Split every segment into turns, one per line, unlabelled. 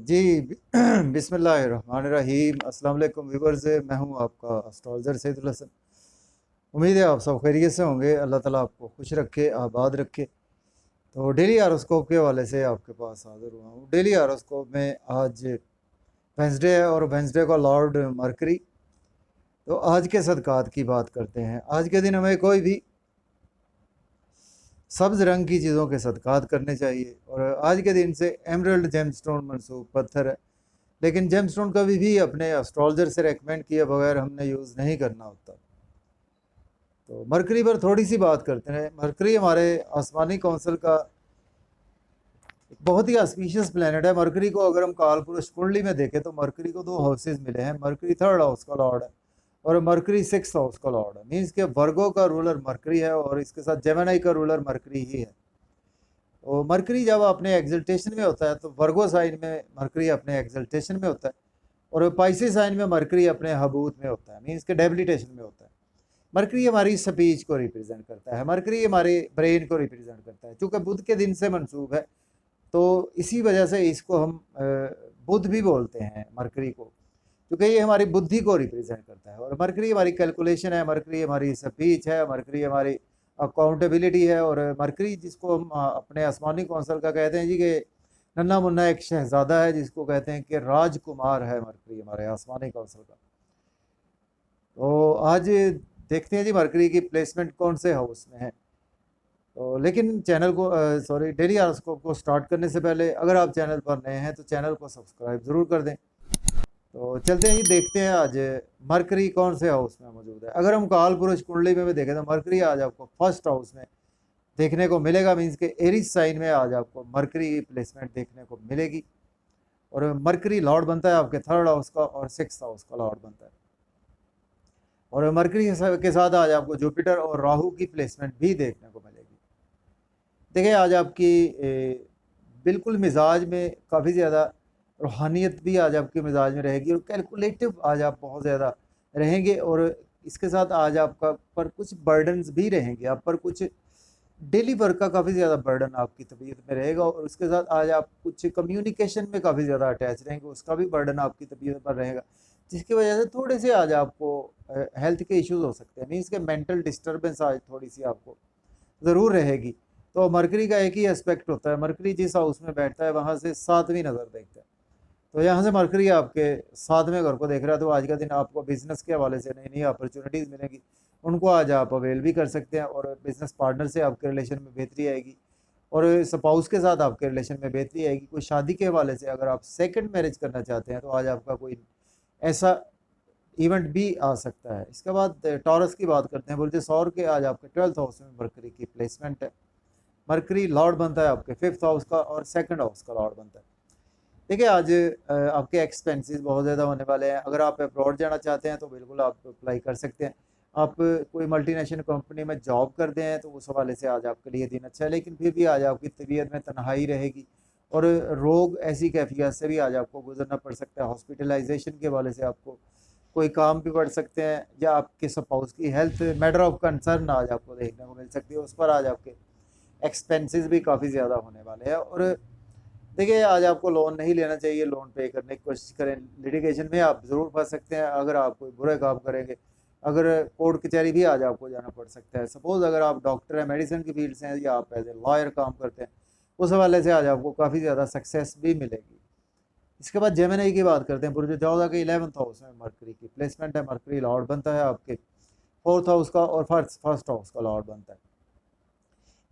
जी। बिस्मिल्लाहिर्रहमानिर्रहीम। अस्सलाम वालेकुम व्यूअर्स, मैं हूं आपका एस्ट्रोलॉजर सैयदुल हसन। उम्मीद है आप सब खैरियत से होंगे। अल्लाह ताला आपको खुश रखे, आबाद रखे। तो डेली हारोस्कोप के हवाले से आपके पास हाजिर हुआ हूँ। डेली हारोस्कोप में आज वेंसडे है और वेंसडे का लॉर्ड मरकरी। तो आज के सदकात की बात करते हैं। आज के दिन हमें कोई भी सब्ज रंग की चीज़ों के सदकात करने चाहिए। और आज के दिन से एमरल्ड जेमस्टोन मनसूब पत्थर है, लेकिन जेमस्टोन कभी भी अपने एस्ट्रोलॉजर से रेकमेंड किए बगैर हमने यूज़ नहीं करना होता। तो मरकरी पर थोड़ी सी बात करते हैं। मरकरी हमारे आसमानी कौंसिल का एक बहुत ही ऑस्पिशियस प्लेनेट है। मरकरी को अगर हम कालपुरुष कुंडली में देखें तो मरकरी को दो हाउसेज मिले हैं। मरकरी थर्ड हाउस का लॉर्ड है और मरकरी सिक्स हाउस का लॉर्ड है। मीन्स के वर्गो का रूलर मरकरी है और इसके साथ जेमिनी का रूलर मरकरी ही है। तो मरकरी जब अपने एग्जल्टेशन में होता है तो वर्गो साइन में मरकरी अपने एग्जल्टेशन में होता है और पाइसी साइन में मरकरी अपने हबूत में होता है, मीन्स के डेबिलिटेशन में होता है। मरकरी हमारी स्पीच को रिप्रेजेंट करता है, मरकरी हमारे ब्रेन को रिप्रेजेंट करता है। चूँकि बुध के दिन से मंसूब है तो इसी वजह से इसको हम बुध भी बोलते हैं मरकरी को, क्योंकि ये हमारी बुद्धि को रिप्रेजेंट करता है। और मरकरी हमारी कैलकुलेशन है, मरकरी हमारी स्पीच है, मरकरी हमारी अकाउंटेबिलिटी है। और मरकरी जिसको हम अपने आसमानी कौंसल का कहते हैं जी कि नन्ना मुन्ना एक शहजादा है, जिसको कहते हैं कि राजकुमार है मरकरी हमारे आसमानी कौंसल का। तो आज देखते हैं जी मरकरी की प्लेसमेंट कौन से हाउस में है। तो लेकिन चैनल को सॉरी डेली हॉरोस्कोप को स्टार्ट करने से पहले अगर आप चैनल पर नए हैं तो चैनल को सब्सक्राइब ज़रूर कर दें। तो चलते हैं जी, देखते हैं आज मरकरी कौन से हाउस में मौजूद है। अगर हम काल पुरुष कुंडली में भी देखें तो मरकरी आज आपको फर्स्ट हाउस में देखने को मिलेगा। मीन्स के एरिस साइन में आज आपको मरकरी प्लेसमेंट देखने को मिलेगी। और मरकरी लॉर्ड बनता है आपके थर्ड हाउस का और सिक्स हाउस का लॉर्ड बनता है। और मरकरी के साथ आज आपको जुपिटर और राहु की प्लेसमेंट भी देखने को मिलेगी। देखिए आज आपकी बिल्कुल मिजाज में काफ़ी ज़्यादा रूहानियत भी आज आपके मिजाज में रहेगी और कैलकुलेटिव आज आप बहुत ज़्यादा रहेंगे। और इसके साथ आज आपका पर कुछ बर्डन्स भी रहेंगे, आप पर कुछ डेली वर्क का काफ़ी ज़्यादा बर्डन आपकी तबीयत में रहेगा। और उसके साथ आज आप कुछ कम्युनिकेशन में काफ़ी ज़्यादा अटैच रहेंगे, उसका भी बर्डन आपकी तबीयत पर रहेगा, जिसकी वजह से थोड़े से आज आपको हेल्थ के इश्यूज हो सकते हैं। मीन्स के मेंटल डिस्टर्बेंस आज थोड़ी सी आपको ज़रूर रहेगी। तो मरकरी का एक ही एस्पेक्ट होता है, मरकरी जिस हाउस में बैठता है वहाँ से सातवीं नज़र देखता है। तो यहाँ से मरकरी आपके सातवें घर को देख रहा है। तो आज का दिन आपको बिजनेस के हवाले से नई नई अपॉर्चुनिटीज़ मिलेंगी, उनको आज आप अवेल भी कर सकते हैं। और बिजनेस पार्टनर से आपके रिलेशन में बेहतरी आएगी और स्पाउस के साथ आपके रिलेशन में बेहतरी आएगी। कोई शादी के हवाले से अगर आप सेकंड मैरिज करना चाहते हैं तो आज आपका कोई ऐसा इवेंट भी आ सकता है। इसके बाद टॉरस की बात करते हैं। बोलते सौर के आज आपके ट्वेल्थ हाउस में मरकरी की प्लेसमेंट है। मरकरी लॉर्ड बनता है आपके फिफ्थ हाउस का और सेकंड हाउस का लॉर्ड बनता है। देखिए आज आपके एक्सपेंसेस बहुत ज़्यादा होने वाले हैं। अगर आप अब्रॉड जाना चाहते हैं तो बिल्कुल आप अप्लाई कर सकते हैं। आप कोई मल्टीनेशनल कंपनी में जॉब करते हैं तो उस हवाले से आज आपके लिए दिन अच्छा है, लेकिन फिर भी आज आपकी तबीयत में तन्हाई रहेगी और रोग ऐसी कैफियत से भी आज आपको गुजरना पड़ सकता है। हॉस्पिटलाइजेशन के हवाले से आपको कोई काम भी पड़ सकते हैं या आपके स्पाउस की हेल्थ मैटर ऑफ कंसर्न आज आपको देखने को मिल सकती है। उस पर आज आपके एक्सपेंसेस भी काफ़ी ज़्यादा होने वाले हैं। और देखिए आज आपको लोन नहीं लेना चाहिए, लोन पे करने की कोशिश करें। लिटिगेशन में आप ज़रूर फंस सकते हैं अगर आप कोई बुरे काम करेंगे। अगर कोर्ट कचहरी भी आज आपको जाना पड़ सकता है। सपोज़ अगर आप डॉक्टर हैं, मेडिसिन की फील्ड से हैं या आप एज ए लॉयर काम करते हैं, उस हवाले से आज आपको काफ़ी ज़्यादा सक्सेस भी मिलेगी। इसके बाद जेमिनी की बात करते हैं। पुरुष 14 के 11th हाउस में मरकरी की प्लेसमेंट है। मरकरी लॉर्ड बनता है आपके फोर्थ हाउस का और फर्स्ट हाउस का लॉर्ड बनता है।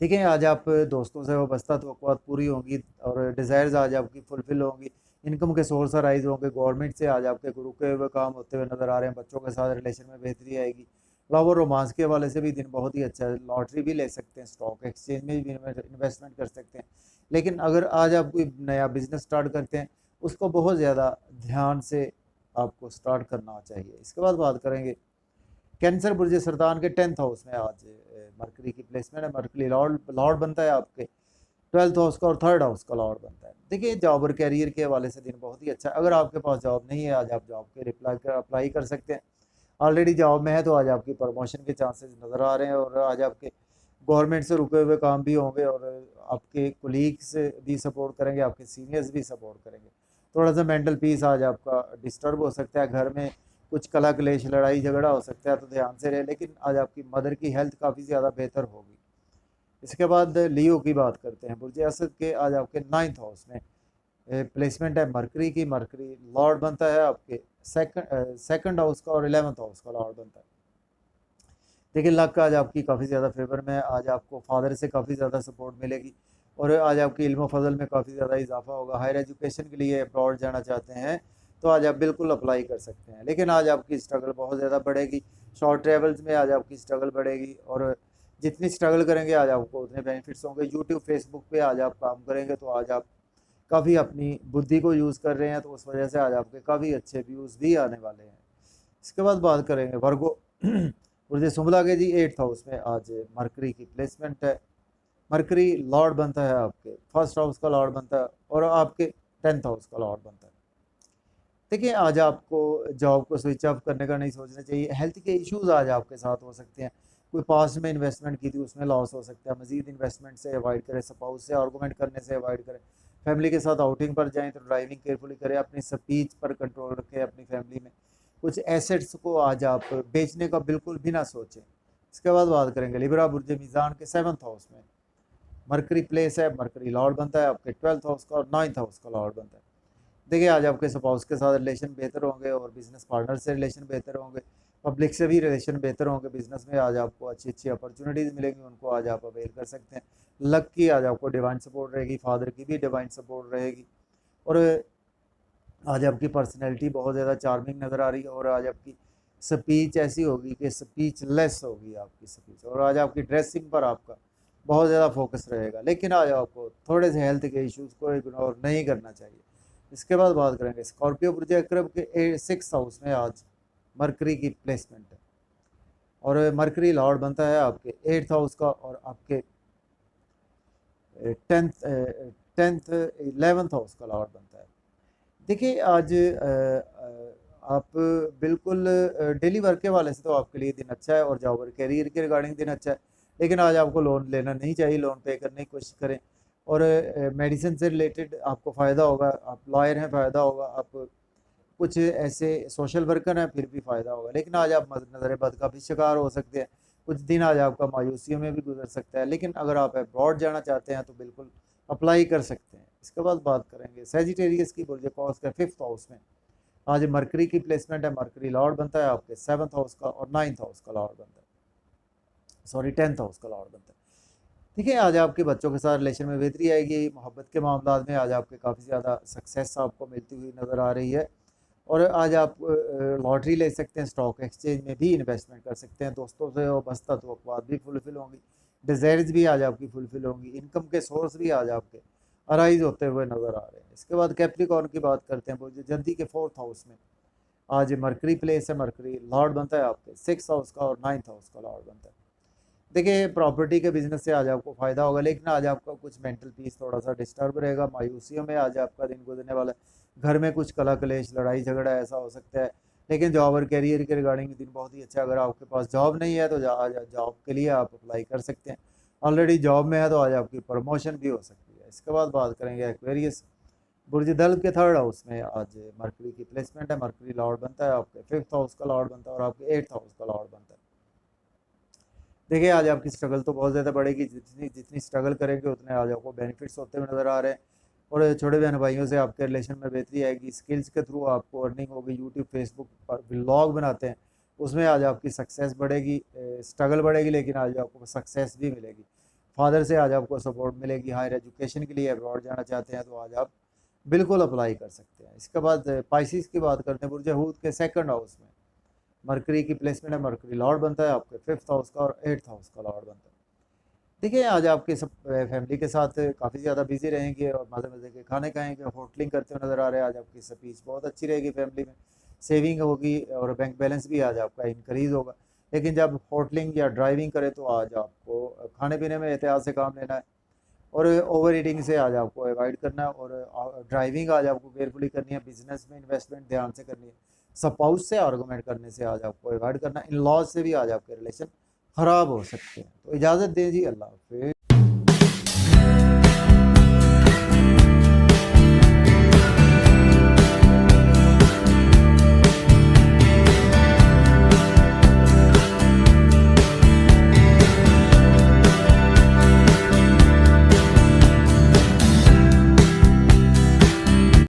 ठीक है आज आप दोस्तों से वाबस्ता तवक्कुआत पूरी होंगी और डिज़ायर्स आज आपकी फुलफिल होंगी। इनकम के सोर्स राइज होंगे। गवर्नमेंट से आज आपके रुके हुए काम होते हुए नज़र आ रहे हैं। बच्चों के साथ रिलेशन में बेहतरी आएगी। लव और रोमांस के हवाले से भी दिन बहुत ही अच्छा है। लॉटरी भी ले सकते हैं, स्टॉक एक्सचेंज में भी इन्वेस्टमेंट कर सकते हैं। लेकिन अगर आज आप कोई नया बिजनेस स्टार्ट करते हैं उसको बहुत ज़्यादा ध्यान से आपको स्टार्ट करना चाहिए। इसके बाद बात करेंगे कैंसर बुर्ज सरतान के 10th हाउस में आज मरकरी की प्लेसमेंट है। मरकरी लॉर्ड लॉर्ड बनता है आपके ट्वेल्थ हाउस का और थर्ड हाउस का लॉर्ड बनता है। देखिए जॉब और कैरियर के हवाले से दिन बहुत ही अच्छा है। अगर आपके पास जॉब नहीं है आज आप जॉब के अप्लाई कर सकते हैं। ऑलरेडी जॉब में है तो आज आपकी प्रमोशन के चांसेस नज़र आ रहे हैं और आज आपके गवर्नमेंट से रुके हुए काम भी होंगे और आपके कोलीग्स भी सपोर्ट करेंगे, आपके सीनियर्स भी सपोर्ट करेंगे। थोड़ा सा मेंटल पीस आज आपका डिस्टर्ब हो सकता है, घर में कुछ कला क्लेश लड़ाई झगड़ा हो सकता है, तो ध्यान से रहे। लेकिन आज आपकी मदर की हेल्थ काफ़ी ज़्यादा बेहतर होगी। इसके बाद लियो की बात करते हैं। बुर्ज असद के आज आपके 9th हाउस में प्लेसमेंट है मरकरी की। मरकरी लॉर्ड बनता है आपके सेकंड हाउस का और 11th हाउस का लॉर्ड बनता है। देखिए लक आज आपकी काफ़ी ज़्यादा फेवर में है। आज आपको फादर से काफ़ी ज़्यादा सपोर्ट मिलेगी और आज आपकी इल्म फजल में काफ़ी ज़्यादा इजाफा होगा। हायर एजुकेशन के लिए अब्रॉड जाना चाहते हैं तो आज आप बिल्कुल अप्लाई कर सकते हैं। लेकिन आज आपकी स्ट्रगल बहुत ज़्यादा बढ़ेगी। शॉर्ट ट्रेवल्स में आज आपकी स्ट्रगल बढ़ेगी और जितनी स्ट्रगल करेंगे आज आपको उतने बेनिफिट्स होंगे। यूट्यूब फेसबुक पे आज आप काम करेंगे तो आज आप काफ़ी अपनी बुद्धि को यूज़ कर रहे हैं, तो उस वजह से आज आपके काफ़ी अच्छे व्यूज़ भी आने वाले हैं। इसके बाद बात करेंगे वर्गो उर्जे सुमला के जी 8th हाउस में आज मरकरी की प्लेसमेंट है। मरकरी लॉर्ड बनता है आपके फर्स्ट हाउस का लॉर्ड बनता है और आपके 10th हाउस का लॉर्ड बनता है। देखिए आज आपको जॉब को स्विच ऑफ करने का नहीं सोचना चाहिए। हेल्थ के इश्यूज आज आपके साथ हो सकते हैं। कोई पास्ट में इन्वेस्टमेंट की थी उसमें लॉस हो सकता है। मजीद इन्वेस्टमेंट से अवॉइड करें, स्पाउस से आर्गूमेंट करने से अवॉइड करें। फैमिली के साथ आउटिंग पर जाएं तो ड्राइविंग केयरफुली करें। अपनी स्पीच पर कंट्रोल रखें। अपनी फैमिली में कुछ एसेट्स को आज आप बेचने का बिल्कुल भी ना सोचें। इसके बाद बात करेंगे लिब्रा बुर्ज मीज़ान के 7th हाउस में मरकरी प्लेस है। मरकरी लॉर्ड बनता है आपके 12th हाउस का और 9th हाउस का लॉर्ड बनता है। देखिए आज आपके स्पाउस के साथ रिलेशन बेहतर होंगे और बिजनेस पार्टनर से रिलेशन बेहतर होंगे। पब्लिक से भी रिलेशन बेहतर होंगे। बिजनेस में आज आपको अच्छी अच्छी अपॉर्चुनिटीज़ मिलेंगी, उनको आज आप अवेल कर सकते हैं। लक की आज आपको डिवाइन सपोर्ट रहेगी, फादर की भी डिवाइन सपोर्ट रहेगी और आज आपकी पर्सनैलिटी बहुत ज़्यादा चार्मिंग नज़र आ रही है और आज आपकी स्पीच ऐसी होगी कि स्पीच लेस होगी आपकी स्पीच। और आज आपकी ड्रेसिंग पर आपका बहुत ज़्यादा फोकस रहेगा। लेकिन आज आपको थोड़े से हेल्थ के इश्यूज़ को इग्नोर नहीं करना चाहिए। इसके बाद बात करेंगे स्कॉर्पियो बुर्ज अक्रब के 6th हाउस में आज मरकरी की प्लेसमेंट है और मरकरी लॉर्ड बनता है आपके 8th हाउस का और आपके 10th 11th हाउस का लॉर्ड बनता है। देखिए आज आप बिल्कुल डेली वर्क के वाले से तो आपके लिए दिन अच्छा है और जॉब और करियर के रिगार्डिंग दिन अच्छा है। लेकिन आज आपको लोन लेना नहीं चाहिए। लोन पे करने की कोशिश करें और मेडिसिन से रिलेटेड आपको फ़ायदा होगा। आप लॉयर हैं, फ़ायदा होगा। आप कुछ ऐसे सोशल वर्कर हैं, फिर भी फ़ायदा होगा। लेकिन आज आप नज़र बद का भी शिकार हो सकते हैं। कुछ दिन आज आपका मायूसियों में भी गुजर सकता है। लेकिन अगर आप अब्रॉड जाना चाहते हैं तो बिल्कुल अप्लाई कर सकते हैं। इसके बाद बात करेंगे सेजिटेरियस की बुर्ज कॉस के 5th हाउस में आज मरकरी की प्लेसमेंट है। मरकरी लॉर्ड बनता है आपके 7th हाउस का और 9th हाउस का लॉर्ड बनता है, सॉरी 10th हाउस का लॉर्ड बनता है। देखिए आज आपके बच्चों के साथ रिलेशन में बेहतरी आएगी। मोहब्बत के मामला में आज आपके काफ़ी ज़्यादा सक्सेस आपको मिलती हुई नज़र आ रही है और आज आप लॉटरी ले सकते हैं। स्टॉक एक्सचेंज में भी इन्वेस्टमेंट कर सकते हैं। दोस्तों से और बस्ता तवक्कुआत भी फुलफिल होंगी। डिज़ायर्स भी आज आपकी फुलफिल होंगी। इनकम के सोर्स भी आज आपके अराइज होते हुए नज़र आ रहे हैं। इसके बाद कैप्रिकॉर्न की बात करते हैं। बुर्ज जल्दी के 4th हाउस में आज मरकरी प्लेस है। मरकरी लॉर्ड बनता है आपके 6th हाउस का और 9th हाउस का लॉर्ड बनता है। देखिए प्रॉपर्टी के बिजनेस से आज आपको फ़ायदा होगा। लेकिन आज आपका कुछ मेंटल पीस थोड़ा सा डिस्टर्ब रहेगा। मायूसियों में आज आपका दिन गुजरने वाला है। घर में कुछ कला कलेश लड़ाई झगड़ा ऐसा हो सकता है। लेकिन जॉब और करियर के रिगार्डिंग दिन बहुत ही अच्छा है। अगर आपके पास जॉब नहीं है तो आज जॉब के लिए आप अप्लाई कर सकते हैं। ऑलरेडी जॉब में है तो आज आपकी प्रमोशन भी हो सकती है। इसके बाद बात करेंगे एक्वेरियस बुर्ज दल्ब के 3rd हाउस में आज मरकरी की प्लेसमेंट है। मरकरी लॉर्ड बनता है आपके 5th हाउस का लॉर्ड बनता है और आपके 8th हाउस का लॉर्ड बनता है। देखिए आज आपकी स्ट्रगल तो बहुत ज़्यादा बढ़ेगी। जितनी जितनी स्ट्रगल करेंगे उतने आज आपको बेनिफिट्स होते हुए नज़र आ रहे हैं और छोटे बहन भाइयों से आपके रिलेशन में बेहतरी आएगी। स्किल्स के थ्रू आपको अर्निंग होगी। यूट्यूब फेसबुक पर व्लॉग बनाते हैं, उसमें आज आपकी सक्सेस बढ़ेगी। स्ट्रगल बढ़ेगी लेकिन आज आपको सक्सेस भी मिलेगी। फादर से आज आपको सपोर्ट मिलेगी। हायर एजुकेशन के लिए अब्रॉड जाना चाहते हैं तो आज आप बिल्कुल अप्लाई कर सकते हैं। इसके बाद पाइसिस की बात करते हैं। बुर्ज हूत के 2nd हाउस में मरकरी की प्लेसमेंट है। मरकरी लॉर्ड बनता है आपके 5th हाउस का और 8th हाउस का लॉर्ड बनता है। देखिए आज आपके सब फैमिली के साथ काफ़ी ज़्यादा बिजी रहेंगे और मज़े मज़े के खाने खाएंगे, होटलिंग करते हुए नज़र आ रहे हैं। आज आपकी स्पीच बहुत अच्छी रहेगी। फैमिली में सेविंग होगी और बैंक बैलेंस भी आज आपका इंक्रीज़ होगा। लेकिन जब होटलिंग या ड्राइविंग करें तो आज आपको खाने पीने में एहतियात से काम लेना है और ओवर ईटिंग से आज आपको अवॉइड करना है और ड्राइविंग आज आपको केयरफुली करनी है। बिजनेस में इन्वेस्टमेंट ध्यान से करनी है। स्पाउस से आर्गूमेंट करने से आज आपको अवॉइड करना है। इन लॉज से भी आज आपके रिलेशन ख़राब हो सकते हैं। तो इजाज़त दीजिए। अल्लाह हाफ़िज़।